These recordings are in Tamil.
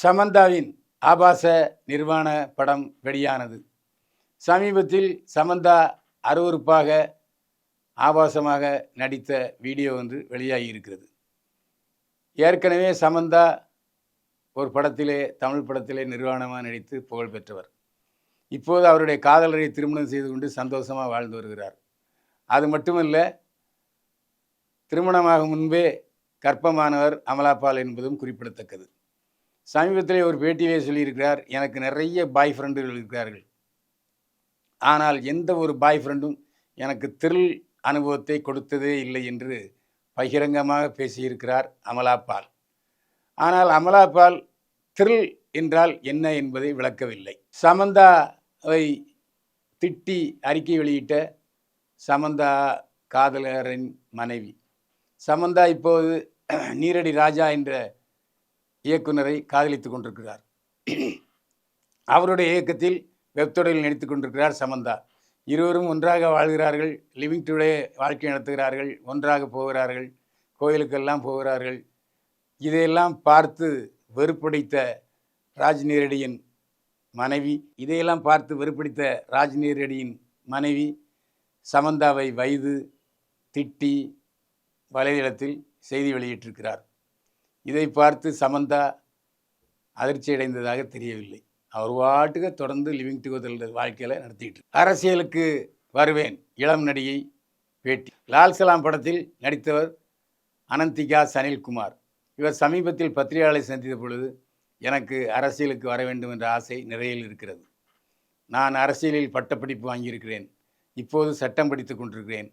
சமந்தாவின் ஆபாச நிர்வாண படம் வெளியானது. சமீபத்தில் சமந்தா அருவருப்பாக ஆபாசமாக நடித்த வீடியோ ஒன்று வெளியாகி இருக்கிறது. ஏற்கனவே சமந்தா ஒரு படத்திலே, தமிழ் படத்திலே நிர்வாணமாக நடித்து புகழ் பெற்றவர். இப்போது அவருடைய காதலரை திருமணம் செய்து கொண்டு சந்தோஷமாக வாழ்ந்து வருகிறார். அது மட்டுமல்ல, திருமணமாக முன்பே கர்ப்பமானவர் அமலாபால் என்பதும் குறிப்பிடத்தக்கது. சமீபத்திலே ஒரு பேட்டியிலே சொல்லியிருக்கிறார், எனக்கு நிறைய பாய் ஃப்ரெண்டுகள் இருக்கிறார்கள், ஆனால் எந்த ஒரு பாய் ஃப்ரெண்டும் எனக்கு த்ரில் அனுபவத்தை கொடுத்ததே இல்லை என்று பகிரங்கமாக பேசியிருக்கிறார் அமலாபால். ஆனால் அமலாபால் த்ரில் என்றால் என்ன என்பதை விளக்கவில்லை. சமந்தாவை திட்டி அறிக்கை வெளியிட்ட சமந்தா காதலரின் மனைவி சமந்தா இப்போது நீரடி ராஜா என்ற இயக்குனரை காதலித்து கொண்டிருக்கிறார். அவருடைய இயக்கத்தில் வெப்தொடரில் நடித்து கொண்டிருக்கிறார் சமந்தா. இருவரும் ஒன்றாக வாழ்கிறார்கள், லிவிங் டுடே வாழ்க்கை நடத்துகிறார்கள், ஒன்றாக போகிறார்கள், கோயிலுக்கெல்லாம் போகிறார்கள். இதையெல்லாம் பார்த்து வெறுப்படைத்த ராஜ்நீரடியின் மனைவி சமந்தாவை வைது திட்டி வலைதளத்தில் செய்தி வெளியிட்டிருக்கிறார். இதை பார்த்து சமந்தா அதிர்ச்சி அடைந்ததாக தெரியவில்லை. அவர் பாட்டுக்கு தொடர்ந்து லிவிங் டுகெதர் வாழ்க்கையில் நடத்திக்கிட்டு. அரசியலுக்கு வருவேன், இளம் நடிகை பேட்டி. லால் சலாம் படத்தில் நடித்தவர் அனந்திகா சனில்குமார். இவர் சமீபத்தில் பத்திரிகையாளரை சந்தித்த பொழுது, எனக்கு அரசியலுக்கு வர வேண்டும் என்ற ஆசை நிறைய இருக்கிறது. நான் அரசியலில் பட்டப்படிப்பு வாங்கியிருக்கிறேன், இப்போது சட்டம் படித்து கொண்டிருக்கிறேன்.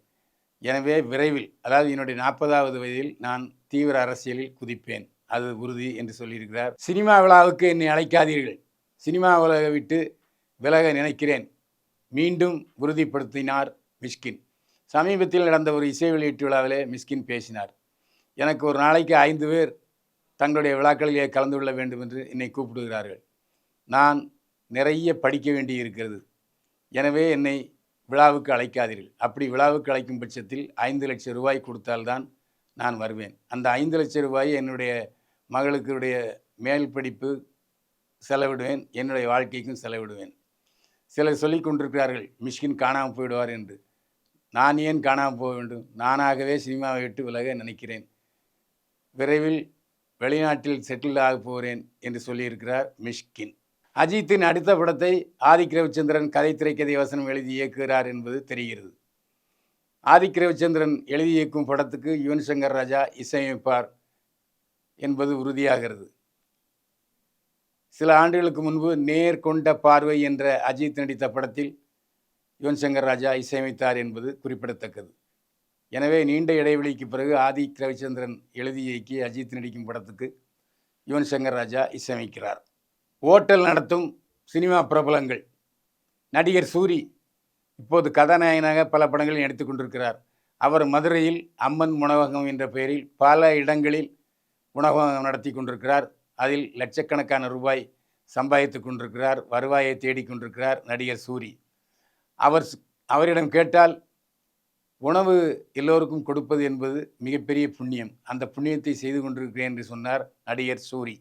எனவே விரைவில், அதாவது என்னுடைய 40வது வயதில் நான் தீவிர அரசியலில் குதிப்பேன், அது உறுதி என்று சொல்லியிருக்கிறார். சினிமா விழாவுக்கு என்னை அழைக்காதீர்கள், சினிமா உலகை விட்டு விலக நினைக்கிறேன், மீண்டும் உறுதிப்படுத்தினார் மிஷ்கின். சமீபத்தில் நடந்த ஒரு இசை வெளியீட்டு விழாவிலே மிஷ்கின் பேசினார். எனக்கு ஒரு நாளைக்கு 5 பேர் தங்களுடைய விழாக்களிலே கலந்து கொள்ள வேண்டும் என்று என்னை கூப்பிடுகிறார்கள். நான் நிறைய படிக்க வேண்டி இருக்கிறது, எனவே என்னை விழாவுக்கு அழைக்காதீர்கள். அப்படி விழாவுக்கு அழைக்கும் பட்சத்தில் 5 லட்சம் ரூபாய் கொடுத்தால்தான் நான் வருவேன். அந்த 5 லட்சம் ரூபாயை என்னுடைய மகளுக்குடைய மேல் படிப்பு செலவிடுவேன், என்னுடைய வாழ்க்கைக்கும் செலவிடுவேன். சிலர் சொல்லி கொண்டிருக்கிறார்கள், மிஷ்கின் காணாமல் போயிடுவார் என்று. நான் ஏன் காணாமல் போக வேண்டும்? நானாகவே சினிமாவை விட்டு விலக நினைக்கிறேன், விரைவில் வெளிநாட்டில் செட்டில் ஆக போகிறேன் என்று சொல்லியிருக்கிறார் மிஷ்கின். அஜித்தின் அடுத்த படத்தை ஆதிக் ரவிச்சந்திரன் கதை திரைக்கதை வசனம் எழுதி இயக்குகிறார் என்பது தெரிகிறது. ஆதிக் ரவிச்சந்திரன் எழுதி இயக்கும் படத்துக்கு யுவன் சங்கர் ராஜா இசையமைப்பார் என்பது உறுதியாகிறது. சில ஆண்டுகளுக்கு முன்பு நேர் கொண்ட பார்வை என்ற அஜித் நடித்த படத்தில் யுவன் சங்கர் ராஜா இசையமைத்தார் என்பது குறிப்பிடத்தக்கது. எனவே நீண்ட இடைவெளிக்கு பிறகு ஆதிக் ரவிச்சந்திரன் எழுதி இயக்கி அஜித் நடிக்கும் படத்துக்கு யுவன் சங்கர் ராஜா இசையமைக்கிறார். ஓட்டல் நடத்தும் சினிமா பிரபலங்கள். நடிகர் சூரி இப்போது கதாநாயகனாக பல படங்களில் நடித்து கொண்டிருக்கிறார். அவர் மதுரையில் அம்மன் உணவகம் என்ற பெயரில் பல இடங்களில் உணவகம் நடத்தி கொண்டிருக்கிறார். அதில் லட்சக்கணக்கான ரூபாய் சம்பாதித்து கொண்டிருக்கிறார், வருவாயை தேடிக்கொண்டிருக்கிறார் நடிகர் சூரி. அவரிடம் கேட்டால், உணவு எல்லோருக்கும் கொடுப்பது என்பது மிகப்பெரிய புண்ணியம், அந்த புண்ணியத்தை செய்து கொண்டிருக்கிறேன் என்று சொன்னார் நடிகர் சூரி.